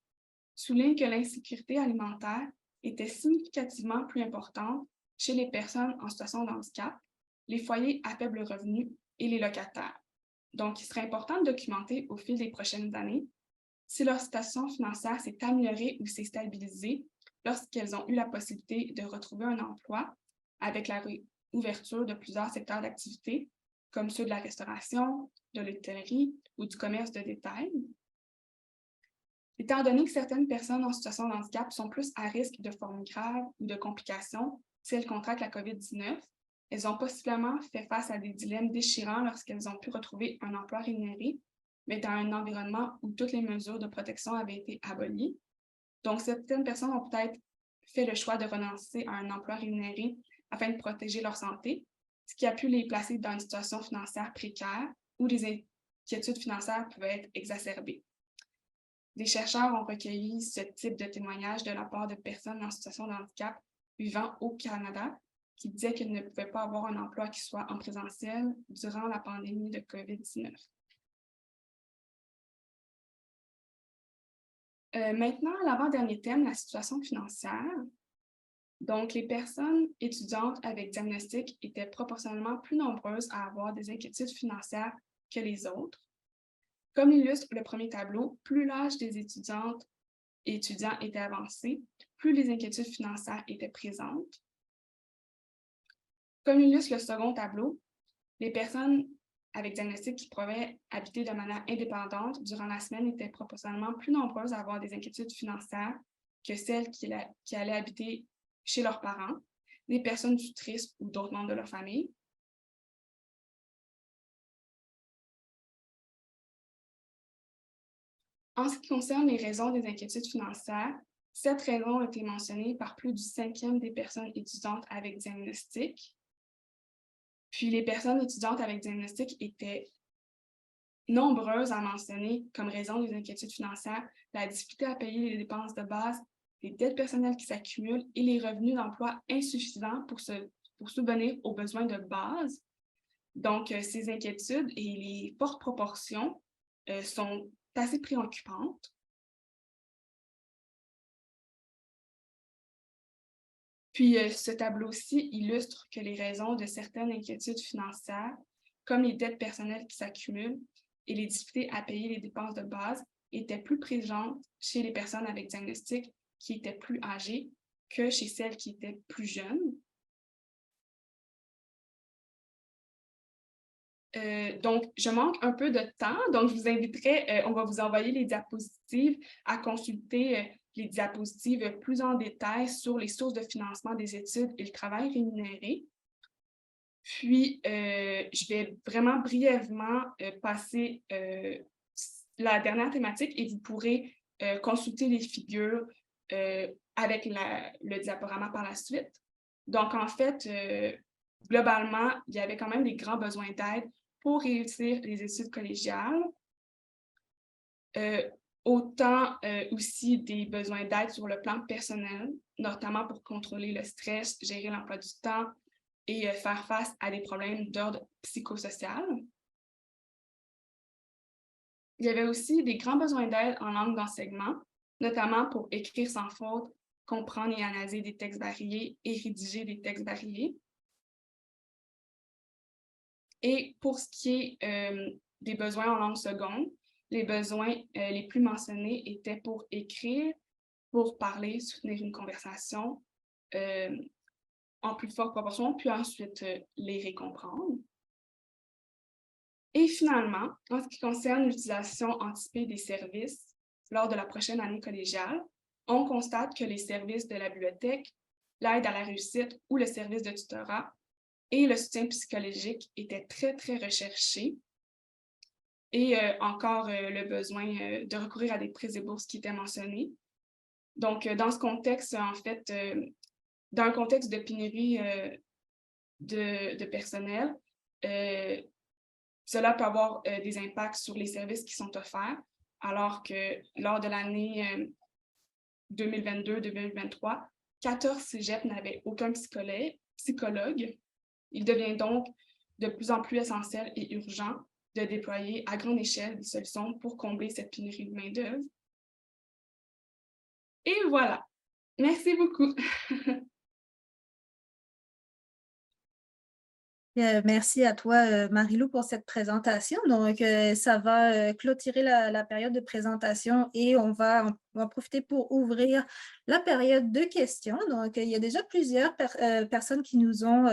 souligne que l'insécurité alimentaire était significativement plus importante chez les personnes en situation de handicap, les foyers à faible revenu et les locataires. Donc, il serait important de documenter au fil des prochaines années si leur situation financière s'est améliorée ou s'est stabilisée lorsqu'elles ont eu la possibilité de retrouver un emploi avec la réouverture de plusieurs secteurs d'activité, comme ceux de la restauration, de l'hôtellerie ou du commerce de détail. Étant donné que certaines personnes en situation de handicap sont plus à risque de formes graves ou de complications si elles contractent la COVID-19, elles ont possiblement fait face à des dilemmes déchirants lorsqu'elles ont pu retrouver un emploi rémunéré, mais dans un environnement où toutes les mesures de protection avaient été abolies. Donc, certaines personnes ont peut-être fait le choix de renoncer à un emploi rémunéré afin de protéger leur santé, ce qui a pu les placer dans une situation financière précaire où les inquiétudes financières pouvaient être exacerbées. Des chercheurs ont recueilli ce type de témoignages de la part de personnes en situation de handicap vivant au Canada qui disaient qu'elles ne pouvaient pas avoir un emploi qui soit en présentiel durant la pandémie de COVID-19. Maintenant, l'avant-dernier thème, la situation financière. Donc, les personnes étudiantes avec diagnostic étaient proportionnellement plus nombreuses à avoir des inquiétudes financières que les autres. Comme l'illustre le premier tableau, plus l'âge des étudiantes et étudiants était avancé, plus les inquiétudes financières étaient présentes. Comme l'illustre le second tableau, les personnes avec diagnostic qui pouvaient habiter de manière indépendante durant la semaine étaient proportionnellement plus nombreuses à avoir des inquiétudes financières que celles qui allaient habiter chez leurs parents, des personnes tutrices ou d'autres membres de leur famille. En ce qui concerne les raisons des inquiétudes financières, cette raison a été mentionnée par plus du 5e des personnes étudiantes avec diagnostic. Puis les personnes étudiantes avec diagnostic étaient nombreuses à mentionner comme raison des inquiétudes financières la difficulté à payer les dépenses de base, les dettes personnelles qui s'accumulent et les revenus d'emploi insuffisants pour subvenir aux besoins de base. Donc, ces inquiétudes et les fortes proportions sont assez préoccupantes. Puis, ce tableau-ci illustre que les raisons de certaines inquiétudes financières, comme les dettes personnelles qui s'accumulent et les difficultés à payer les dépenses de base, étaient plus présentes chez les personnes avec diagnostic qui étaient plus âgées que chez celles qui étaient plus jeunes. Donc, je manque un peu de temps, donc je vous inviterai, on va vous envoyer les diapositives à consulter les diapositives plus en détail sur les sources de financement des études et le travail rémunéré. Puis, je vais vraiment brièvement passer la dernière thématique et vous pourrez consulter les figures avec le diaporama par la suite. Donc, en fait, globalement, il y avait quand même des grands besoins d'aide pour réussir les études collégiales. Autant aussi des besoins d'aide sur le plan personnel, notamment pour contrôler le stress, gérer l'emploi du temps et faire face à des problèmes d'ordre psychosocial. Il y avait aussi des grands besoins d'aide en langue d'enseignement, notamment pour écrire sans faute, comprendre et analyser des textes variés et rédiger des textes variés. Et pour ce qui est des besoins en langue seconde, les besoins les plus mentionnés étaient pour écrire, pour parler, soutenir une conversation en plus forte proportion, puis ensuite lire et comprendre. Et finalement, en ce qui concerne l'utilisation anticipée des services lors de la prochaine année collégiale, on constate que les services de la bibliothèque, l'aide à la réussite ou le service de tutorat et le soutien psychologique étaient très, très recherchés. Et encore le besoin de recourir à des prêts et bourses qui étaient mentionnés. Donc, dans ce contexte, en fait, dans un contexte de pénurie de personnel, cela peut avoir des impacts sur les services qui sont offerts, alors que lors de l'année 2022-2023, 14 cégeps n'avaient aucun psychologue. Il devient donc de plus en plus essentiel et urgent de déployer à grande échelle des solutions pour combler cette pénurie de main-d'œuvre. Et voilà. Merci beaucoup. Merci à toi, Marie-Lou, pour cette présentation. Donc, ça va clôturer la période de présentation et on va en profiter pour ouvrir la période de questions. Donc, il y a déjà plusieurs personnes qui nous ont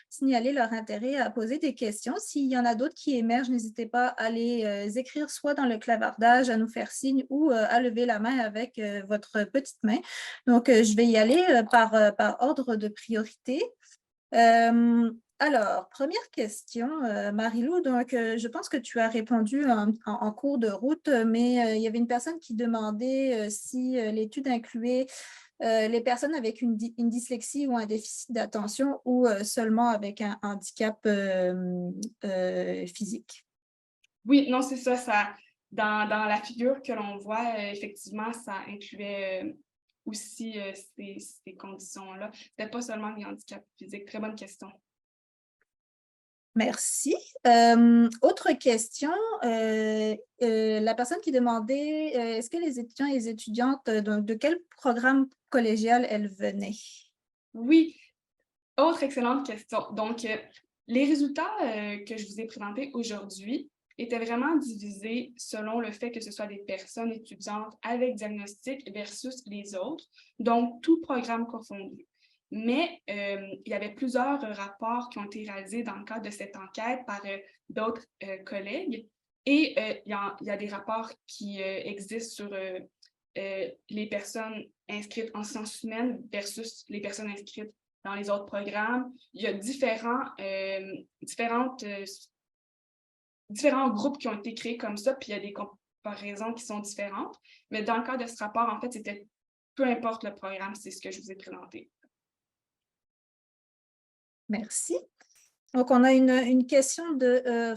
signalé leur intérêt à poser des questions. S'il y en a d'autres qui émergent, n'hésitez pas à les écrire soit dans le clavardage, à nous faire signe ou à lever la main avec votre petite main. Donc, je vais y aller par ordre de priorité. Alors, première question, Marie-Lou. Donc, je pense que tu as répondu en cours de route, mais il y avait une personne qui demandait si l'étude incluait les personnes avec une dyslexie ou un déficit d'attention ou seulement avec un handicap physique. Oui, non, c'est ça, dans la figure que l'on voit, effectivement, ça incluait aussi ces conditions-là. Ce n'était pas seulement des handicaps physiques. Très bonne question. Merci. Autre question, la personne qui demandait, est-ce que les étudiants et les étudiantes, de quel programme collégial elles venaient? Oui, autre excellente question. Donc, les résultats que je vous ai présentés aujourd'hui étaient vraiment divisés selon le fait que ce soit des personnes étudiantes avec diagnostic versus les autres, donc tout programme confondu. Mais il y avait plusieurs rapports qui ont été réalisés dans le cadre de cette enquête par d'autres collègues et il y a des rapports qui existent sur les personnes inscrites en sciences humaines versus les personnes inscrites dans les autres programmes. Il y a différents groupes qui ont été créés comme ça, puis il y a des comparaisons qui sont différentes. Mais dans le cas de ce rapport, en fait, c'était peu importe le programme, c'est ce que je vous ai présenté. Merci. Donc, on a une question de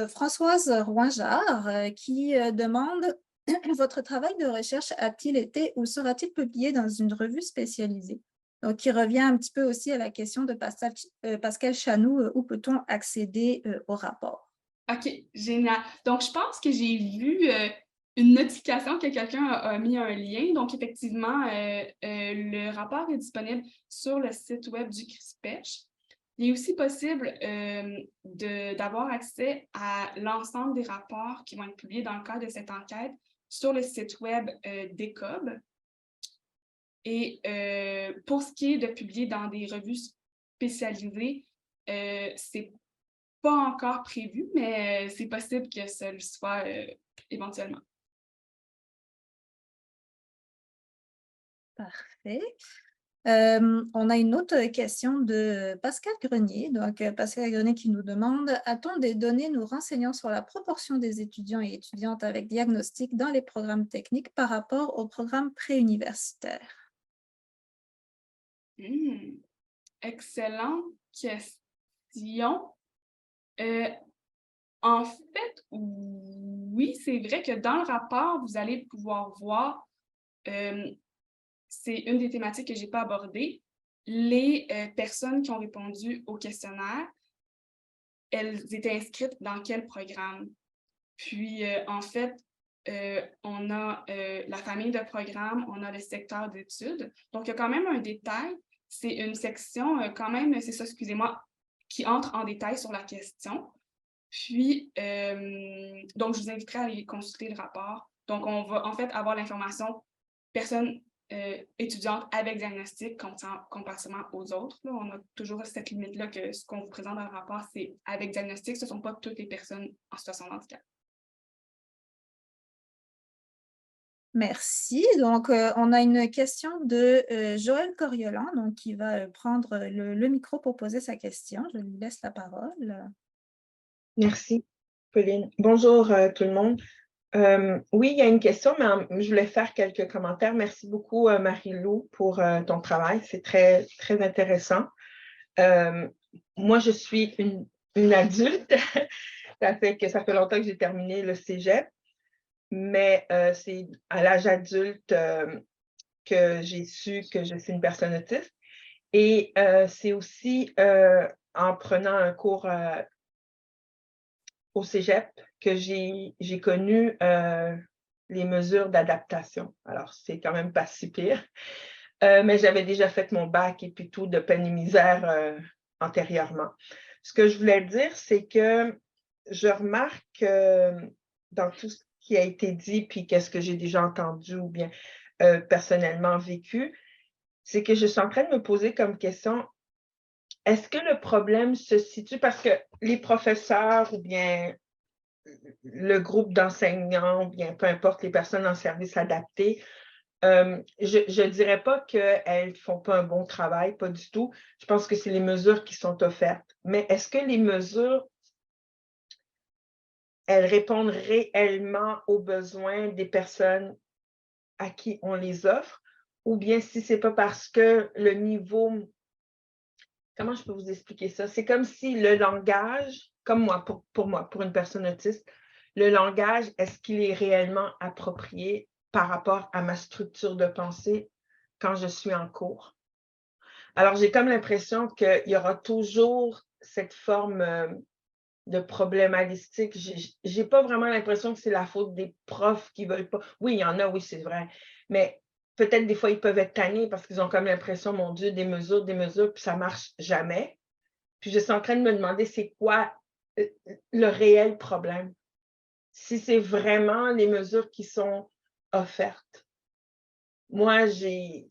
Françoise Roinjard qui demande « Votre travail de recherche a-t-il été ou sera-t-il publié dans une revue spécialisée ?» Donc, qui revient un petit peu aussi à la question de Pascal Chanou, où peut-on accéder au rapport? OK, génial. Donc, je pense que j'ai vu une notification que quelqu'un a mis un lien. Donc, effectivement, le rapport est disponible sur le site web du CRISPECH. Il est aussi possible d'avoir accès à l'ensemble des rapports qui vont être publiés dans le cadre de cette enquête sur le site web d'ECOB. Et pour ce qui est de publier dans des revues spécialisées, c'est pas encore prévu, mais c'est possible que ce le soit éventuellement. Parfait. On a une autre question de Pascal Grenier. Donc, Pascal Grenier qui nous demande « A-t-on des données nous renseignant sur la proportion des étudiants et étudiantes avec diagnostic dans les programmes techniques par rapport aux programmes préuniversitaires? » Excellente question. En fait, oui, c'est vrai que dans le rapport, vous allez pouvoir voir, c'est une des thématiques que je n'ai pas abordées, les personnes qui ont répondu au questionnaire, elles étaient inscrites dans quel programme? Puis, en fait, on a la famille de programmes, on a le secteur d'études. Donc, il y a quand même un détail. C'est une section, quand même, c'est ça, excusez-moi, qui entre en détail sur la question. Puis, donc, je vous inviterai à aller consulter le rapport. Donc, on va en fait avoir l'information personne étudiante avec diagnostic comparativement aux autres. Là. On a toujours cette limite-là que ce qu'on vous présente dans le rapport, c'est avec diagnostic, ce ne sont pas toutes les personnes en situation de handicap. Merci. Donc, on a une question de Joël Coriolan, donc, qui va prendre le micro pour poser sa question. Je lui laisse la parole. Merci, Pauline. Bonjour tout le monde. Oui, il y a une question, mais je voulais faire quelques commentaires. Merci beaucoup, Marie-Lou, pour ton travail. C'est très, très intéressant. Moi, je suis une adulte. Ça fait longtemps que j'ai terminé le cégep, mais c'est à l'âge adulte que j'ai su que je suis une personne autiste. Et c'est aussi en prenant un cours au cégep que j'ai connu les mesures d'adaptation. Alors, c'est quand même pas si pire. Mais j'avais déjà fait mon bac et puis tout de peine et misère antérieurement. Ce que je voulais dire, c'est que je remarque dans tout ce qui a été dit, puis qu'est-ce que j'ai déjà entendu ou bien personnellement vécu, c'est que je suis en train de me poser comme question, est-ce que le problème se situe parce que les professeurs ou bien le groupe d'enseignants, bien peu importe les personnes en service adapté, je ne dirais pas qu'elles ne font pas un bon travail, pas du tout. Je pense que c'est les mesures qui sont offertes. Mais est-ce que les mesures, elles répondent réellement aux besoins des personnes à qui on les offre? Ou bien si ce n'est pas parce que le niveau, comment je peux vous expliquer ça? C'est comme si le langage, comme moi, pour moi, pour une personne autiste, le langage, est-ce qu'il est réellement approprié par rapport à ma structure de pensée quand je suis en cours? Alors, j'ai comme l'impression qu'il y aura toujours cette forme de problématique. J'ai pas vraiment l'impression que c'est la faute des profs qui veulent pas. Oui, il y en a, oui, c'est vrai. Mais peut-être des fois, ils peuvent être tannés parce qu'ils ont comme l'impression, mon Dieu, des mesures, puis ça marche jamais. Puis je suis en train de me demander, c'est quoi le réel problème? Si c'est vraiment les mesures qui sont offertes. Moi, je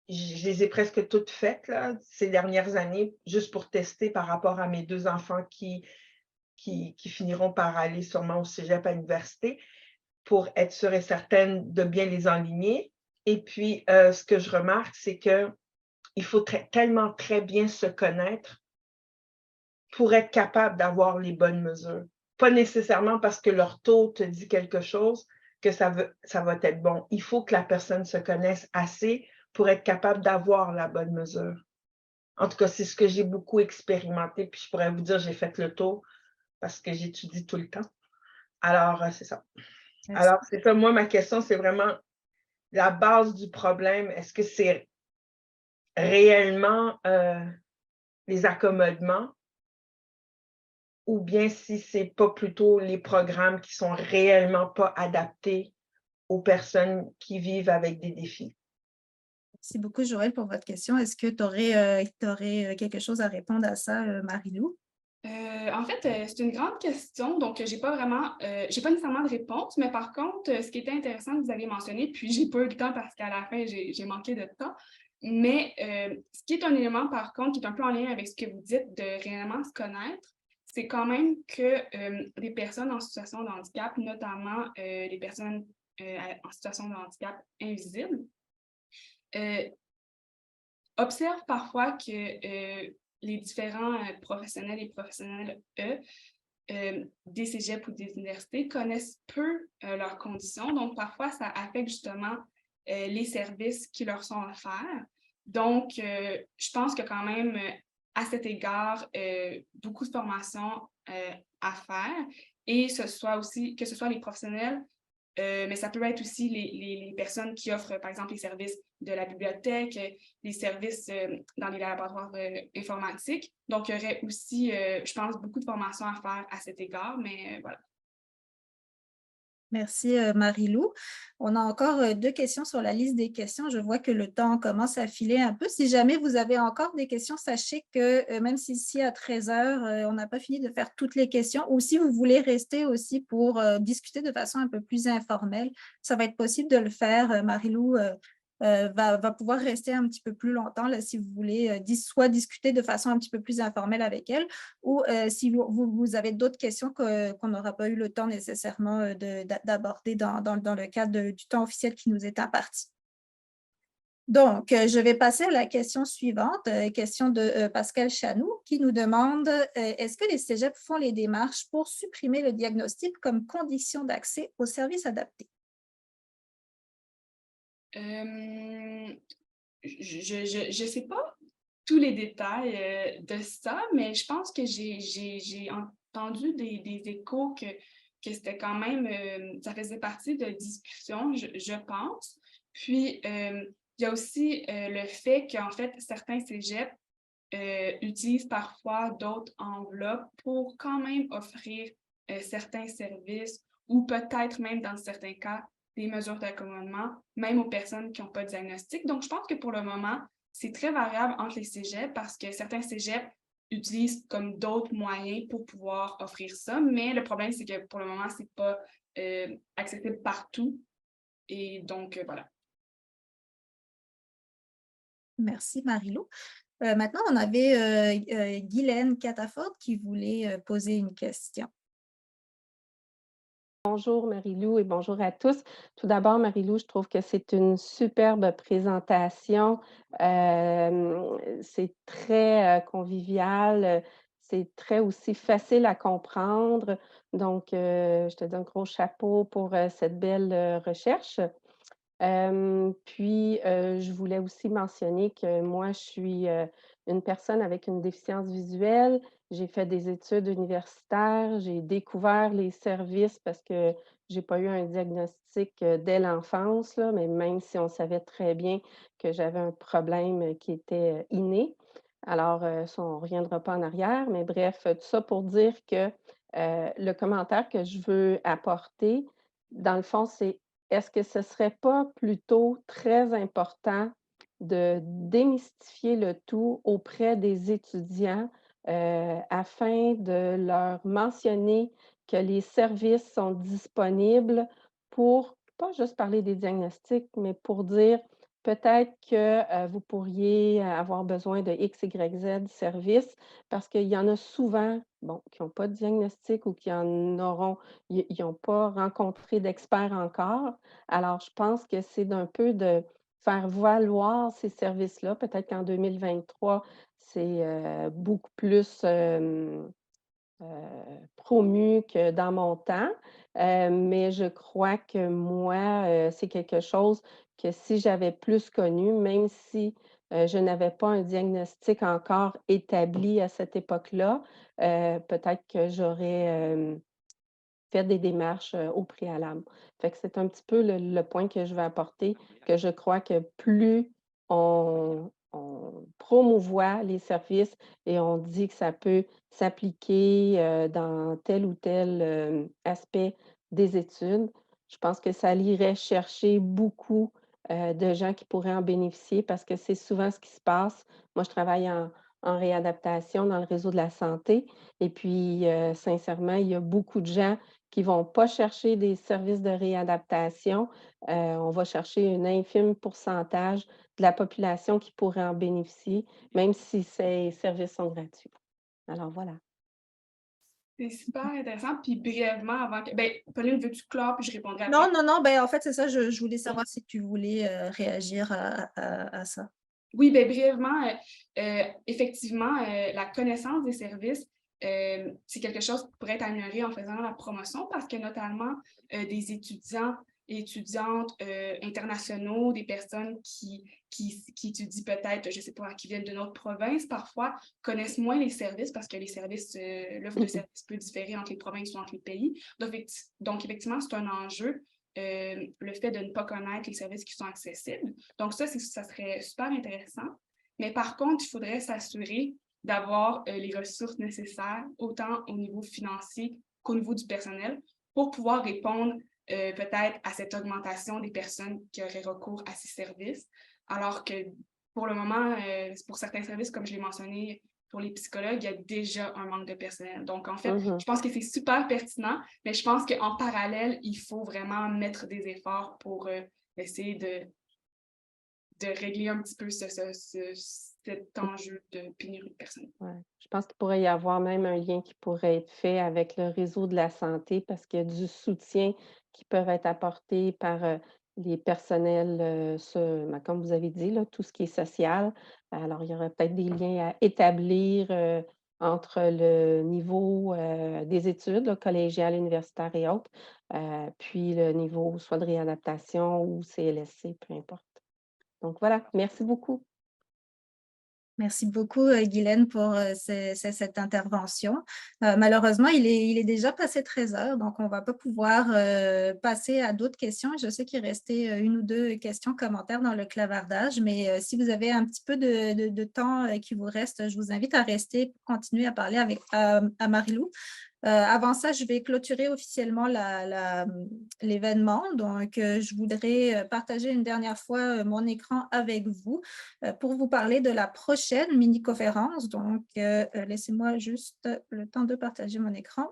les ai presque toutes faites là, ces dernières années, juste pour tester par rapport à mes 2 enfants qui finiront par aller sûrement au cégep à l'université, pour être sûre et certaine de bien les enligner. Et puis, ce que je remarque, c'est qu'il faut tellement très bien se connaître pour être capable d'avoir les bonnes mesures. Pas nécessairement parce que leur taux te dit quelque chose que ça va être bon. Il faut que la personne se connaisse assez pour être capable d'avoir la bonne mesure. En tout cas, c'est ce que j'ai beaucoup expérimenté, puis je pourrais vous dire, j'ai fait le tour parce que j'étudie tout le temps. Alors, c'est ça. Merci. Alors, c'est ça. Moi, ma question, c'est vraiment la base du problème. Est-ce que c'est réellement les accommodements ou bien si c'est pas plutôt les programmes qui sont réellement pas adaptés aux personnes qui vivent avec des défis? Merci beaucoup, Joël, pour votre question. Est-ce que tu aurais quelque chose à répondre à ça, Marie-Lou? En fait, c'est une grande question, donc j'ai pas nécessairement de réponse, mais par contre, ce qui était intéressant que vous avez mentionné, puis j'ai pas eu le temps parce qu'à la fin, j'ai manqué de temps, mais ce qui est un élément, par contre, qui est un peu en lien avec ce que vous dites de réellement se connaître, c'est quand même que les personnes en situation de handicap, notamment les personnes en situation de handicap invisible, observent parfois que les différents professionnels et professionnels, des cégeps ou des universités connaissent peu leurs conditions. Donc, parfois, ça affecte justement les services qui leur sont offerts. Donc, je pense que quand même, à cet égard, beaucoup de formations à faire. et que ce soit les professionnels, mais ça peut être aussi les personnes qui offrent, par exemple, les services de la bibliothèque, les services dans les laboratoires informatiques. Donc, il y aurait aussi, je pense, beaucoup de formations à faire à cet égard, mais voilà. Merci, Marie-Lou. On a encore 2 questions sur la liste des questions. Je vois que le temps commence à filer un peu. Si jamais vous avez encore des questions, sachez que même si ici à 13h, on n'a pas fini de faire toutes les questions, ou si vous voulez rester aussi pour discuter de façon un peu plus informelle, ça va être possible de le faire. Marie-Lou va pouvoir rester un petit peu plus longtemps là, si vous voulez soit discuter de façon un petit peu plus informelle avec elle, ou si vous avez d'autres questions qu'on n'aura pas eu le temps nécessairement d'aborder dans le cadre du temps officiel qui nous est imparti. Donc, je vais passer à la question suivante, question de Pascal Chanou, qui nous demande est-ce que les cégeps font les démarches pour supprimer le diagnostic comme condition d'accès aux services adaptés? Je ne sais pas tous les détails de ça, mais je pense que j'ai entendu des échos que c'était quand même, ça faisait partie de discussions, je pense. Puis, il y a aussi le fait qu'en fait, certains cégeps utilisent parfois d'autres enveloppes pour quand même offrir certains services ou peut-être même dans certains cas des mesures d'accommodement, même aux personnes qui n'ont pas de diagnostic. Donc, je pense que pour le moment, c'est très variable entre les cégeps parce que certains cégeps utilisent comme d'autres moyens pour pouvoir offrir ça, mais le problème, c'est que pour le moment, ce n'est pas accessible partout. Et donc, voilà. Merci, Marie-Lou. Maintenant, on avait Guylaine Cataford qui voulait poser une question. Bonjour Marie-Lou et bonjour à tous. Tout d'abord, Marie-Lou, je trouve que c'est une superbe présentation. C'est très convivial, c'est très aussi facile à comprendre. Donc, je te donne un gros chapeau pour cette belle recherche. Je voulais aussi mentionner que moi, je suis une personne avec une déficience visuelle. J'ai fait des études universitaires, j'ai découvert les services parce que j'ai pas eu un diagnostic dès l'enfance, là, mais même si on savait très bien que j'avais un problème qui était inné. Alors, ça, on ne reviendra pas en arrière, mais bref, tout ça pour dire que le commentaire que je veux apporter, dans le fond, c'est est-ce que ce serait pas plutôt très important de démystifier le tout auprès des étudiants, afin de leur mentionner que les services sont disponibles pour pas juste parler des diagnostics, mais pour dire peut-être que, vous pourriez avoir besoin de X, Y, Z services parce qu'il y en a souvent, bon, qui n'ont pas de diagnostic ou qui en auront ils n'ont pas rencontré d'experts encore. Alors, je pense que c'est d'un peu de faire valoir ces services-là. Peut-être qu'en 2023, c'est, beaucoup plus, promu que dans mon temps, mais je crois que moi, c'est quelque chose que si j'avais plus connu, même si, je n'avais pas un diagnostic encore établi à cette époque-là, peut-être que j'aurais, fait des démarches, au préalable. Fait que c'est un petit peu le point que je veux apporter, que je crois que plus on promouvoit les services et on dit que ça peut s'appliquer, dans tel ou tel, aspect des études, je pense que ça irait chercher beaucoup, de gens qui pourraient en bénéficier parce que c'est souvent ce qui se passe. Moi, je travaille en réadaptation dans le réseau de la santé et puis, sincèrement, il y a beaucoup de gens qui vont pas chercher des services de réadaptation. On va chercher un infime pourcentage de la population qui pourrait en bénéficier, même si ces services sont gratuits. Alors voilà. C'est super intéressant. Puis brièvement, avant que. Ben, Pauline, veux-tu clore, puis je répondrai Non, après? non, non, ben, en fait, c'est ça, je voulais savoir si tu voulais réagir à ça. Oui, bien, brièvement, effectivement, la connaissance des services, c'est quelque chose qui pourrait être amélioré en faisant la promotion parce que notamment des étudiants étudiantes internationaux, des personnes qui étudient peut-être, je ne sais pas, qui viennent de notre province parfois, connaissent moins les services parce que les services, l'offre de services peut différer entre les provinces ou entre les pays. Donc effectivement, c'est un enjeu, le fait de ne pas connaître les services qui sont accessibles. Donc ça serait super intéressant. Mais par contre, il faudrait s'assurer d'avoir les ressources nécessaires, autant au niveau financier qu'au niveau du personnel, pour pouvoir répondre peut-être à cette augmentation des personnes qui auraient recours à ces services, alors que pour le moment, pour certains services, comme je l'ai mentionné, pour les psychologues, il y a déjà un manque de personnel. Donc, en fait, je pense que c'est super pertinent, mais je pense qu'en parallèle, il faut vraiment mettre des efforts pour essayer de régler un petit peu cet enjeu de pénurie de personnel. Ouais. Je pense qu'il pourrait y avoir même un lien qui pourrait être fait avec le réseau de la santé parce qu'il y a du soutien qui peuvent être apportés par les personnels, comme vous avez dit, là, tout ce qui est social. Alors, il y aurait peut-être des liens à établir entre le niveau des études, là, collégiales, universitaires et autres, puis le niveau soit de réadaptation ou CLSC, peu importe. Donc voilà, merci beaucoup. Merci beaucoup, Guylaine, pour cette intervention. Malheureusement, il est déjà passé 13 heures, donc on ne va pas pouvoir passer à d'autres questions. Je sais qu'il restait une ou deux questions, commentaires dans le clavardage, mais si vous avez un petit peu de temps qui vous reste, je vous invite à rester pour continuer à parler à Marie-Lou. Avant ça, je vais clôturer officiellement l'événement. Donc, je voudrais partager une dernière fois mon écran avec vous pour vous parler de la prochaine mini-conférence. Donc, laissez-moi juste le temps de partager mon écran.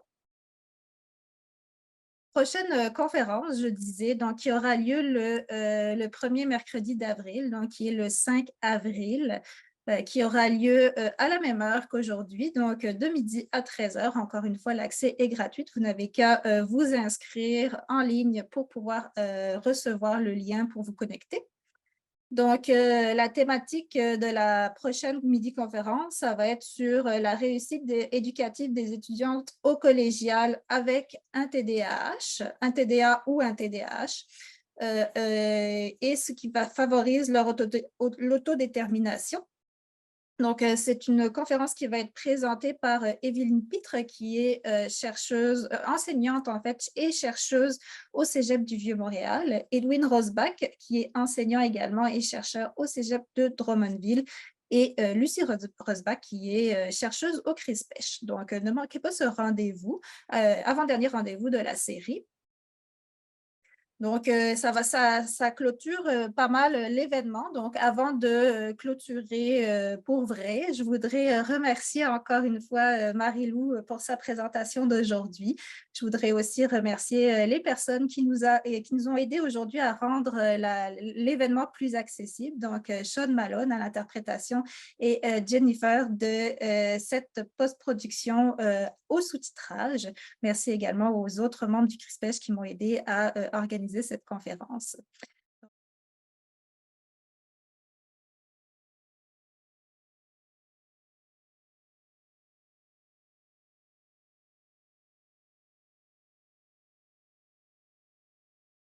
Prochaine conférence, je disais, donc, qui aura lieu le premier mercredi d'avril, donc qui est le 5 avril. Qui aura lieu à la même heure qu'aujourd'hui, donc de midi à 13 heures. Encore une fois, l'accès est gratuit. Vous n'avez qu'à vous inscrire en ligne pour pouvoir recevoir le lien pour vous connecter. Donc, la thématique de la prochaine midi-conférence, ça va être sur la réussite éducative des étudiantes au collégial avec un TDAH, un TDA ou un TDAH, et ce qui va favoriser l'autodétermination. Donc, c'est une conférence qui va être présentée par Evelyne Pitre, qui est chercheuse, enseignante en fait, et chercheuse au Cégep du Vieux-Montréal. Edwin Rosbach, qui est enseignant également et chercheur au Cégep de Drummondville. Et Lucie Rosbach, qui est chercheuse au CRISPECH. Donc, ne manquez pas ce rendez-vous, avant-dernier rendez-vous de la série. Donc, ça clôture pas mal l'événement. Donc, avant de clôturer pour vrai, je voudrais remercier encore une fois Marie-Lou pour sa présentation d'aujourd'hui. Je voudrais aussi remercier les personnes qui nous ont aidés aujourd'hui à rendre l'événement plus accessible. Donc, Sean Malone à l'interprétation et Jennifer de cette post-production au sous-titrage. Merci également aux autres membres du CRISPECH qui m'ont aidé à organiser cette conférence.